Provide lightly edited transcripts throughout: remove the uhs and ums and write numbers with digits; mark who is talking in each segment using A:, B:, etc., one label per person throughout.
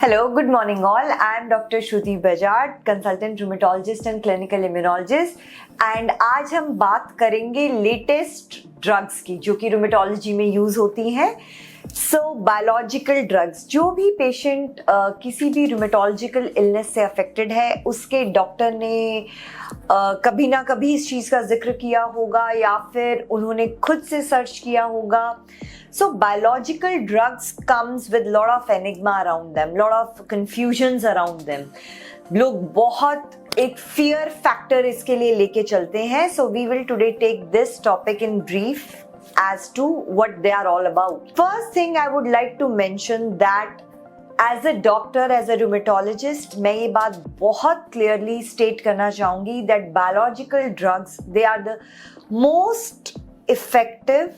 A: Hello, good morning all. I am Dr. Shruti Bajaj, consultant rheumatologist and clinical immunologist. And आज हम बात करेंगे latest drugs की जो कि रूमेटोलॉजी में यूज होती हैं. सो बायोलॉजिकल ड्रग्स, जो भी पेशेंट किसी भी रूमेटोलॉजिकल इलनेस से अफेक्टेड है, उसके डॉक्टर ने कभी ना कभी इस चीज़ का जिक्र किया होगा या फिर उन्होंने खुद से सर्च किया होगा. So biological drugs comes with lot of enigma around them, lot of confusions around them. लोग बहुत एक fear factor इसके लिए लेके चलते हैं. So we will today take this topic in brief as to what they are all about. First thing I would like to mention that as a doctor, as a rheumatologist, मैं ये बात बहुत clearly state करना चाहूँगी that biological drugs, they are the most effective,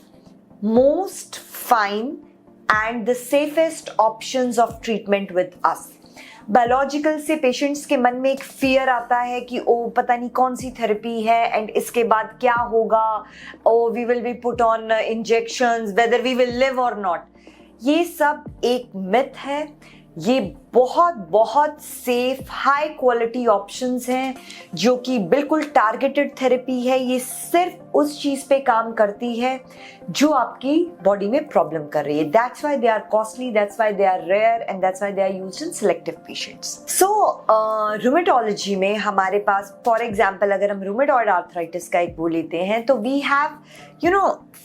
A: most fine and the safest options of treatment with us. Biological से patients के मन में एक फियर आता है कि ओ पता नहीं कौन सी थेरेपी है एंड इसके बाद क्या होगा, oh we will be put on injections, whether we will live or not. ये सब एक मिथ है. ये बहुत बहुत सेफ हाई क्वालिटी ऑप्शंस हैं जो कि बिल्कुल टारगेटेड थेरेपी है. ये सिर्फ उस चीज़ पे काम करती है जो आपकी बॉडी में प्रॉब्लम कर रही है. That's why they are costly, that's why they are rare and that's why they are used in selective patients. So rheumatology में हमारे पास फॉर एग्जांपल अगर हम रूमेटॉइड आर्थराइटिस का एक वो लेते हैं तो we have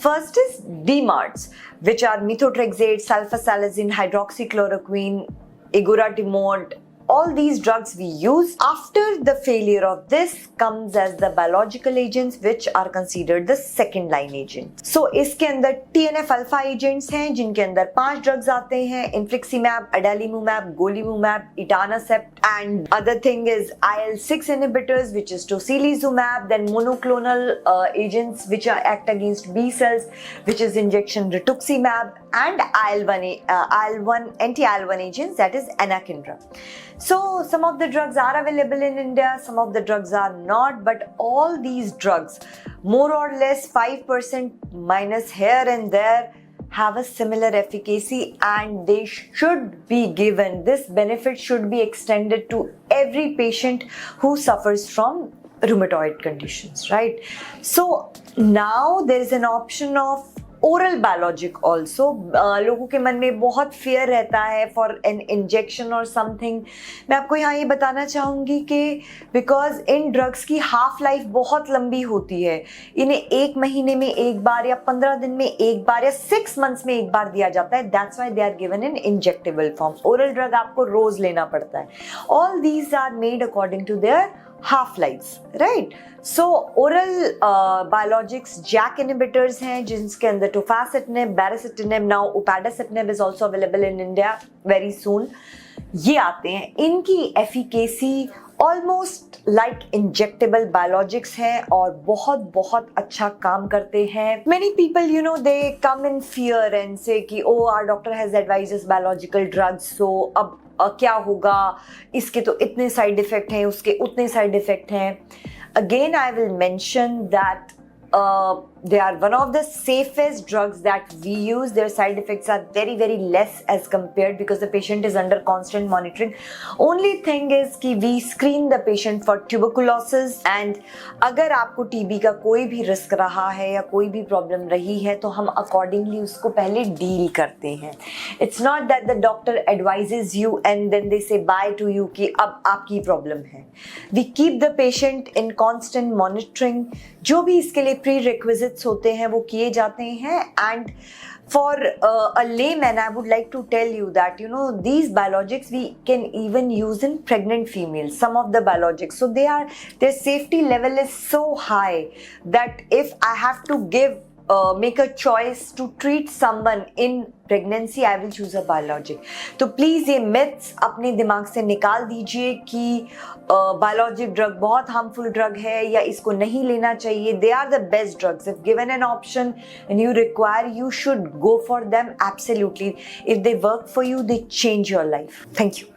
A: first is DMARDs, which are methotrexate, sulfasalazine, hydroxychloroquine, agoratimod. All these drugs we use. After the failure of this comes as the biological agents which are considered the second line agent. So इसके अंदर TNF alpha agents हैं जिनके अंदर 5 drugs आते हैं: infliximab, adalimumab, golimumab, etanercept, and other thing is IL-6 inhibitors which is tocilizumab. Then monoclonal agents which are act against B cells which is injection rituximab, and IL-1 anti-IL-1 agents that is anakinra. So some of the drugs are available in India, some of the drugs are not, but all these drugs more or less 5% minus here and there have a similar efficacy and they should be given. This benefit should be extended to every patient who suffers from rheumatoid conditions, right? So now there is an option of oral biologic also. लोगों के मन में बहुत fear रहता है for an injection और something. मैं आपको यहाँ ये बताना चाहूँगी कि बिकॉज इन ड्रग्स की हाफ लाइफ बहुत लंबी होती है. इन्हें 1 महीने में एक बार या 15 दिन में एक बार या 6 मंथ्स में एक बार दिया जाता है. That's why they are given in injectable form. Oral drug आपको रोज लेना पड़ता है. All these are made according to their half lives, right? So oral biologics JAK inhibitors हैं जिनके अंदर tofacitinib, baricitinib, now upadacitinib is also available in India very soon. ये आते हैं. इनकी efficacy almost like injectable biologics हैं और बहुत बहुत अच्छा काम करते हैं. Many people they come in fear and say कि oh our doctor has advised us biological drugs, so अब क्या होगा, इसके तो इतने साइड इफेक्ट हैं, उसके उतने साइड इफेक्ट हैं. Again I will mention that they are one of the safest drugs that we use. Their side effects are very very less as compared because the patient is under constant monitoring. Only thing is कि we screen the patient for tuberculosis and अगर आपको TB का कोई भी risk रहा है या कोई भी प्रॉब्लम रही है तो हम accordingly उसको पहले डील करते हैं. It's not that the doctor advises you and then they say bye to you कि अब आपकी प्रॉब्लम है. We keep the patient in constant monitoring. जो भी इसके लिए prerequisites होते हैं वो किए जाते हैं. And for a layman I would like to tell you that these biologics we can even use in pregnant females, some of the biologics. So their safety level is so high that if I have to make a choice to treat someone in pregnancy, I will choose a biologic. तो please ये myths अपने दिमाग से निकाल दीजिए कि biologic drug बहुत harmful drug है या इसको नहीं लेना चाहिए. They are the best drugs. If given an option and you require, you should go for them absolutely. If they work for you, they change your life. Thank you.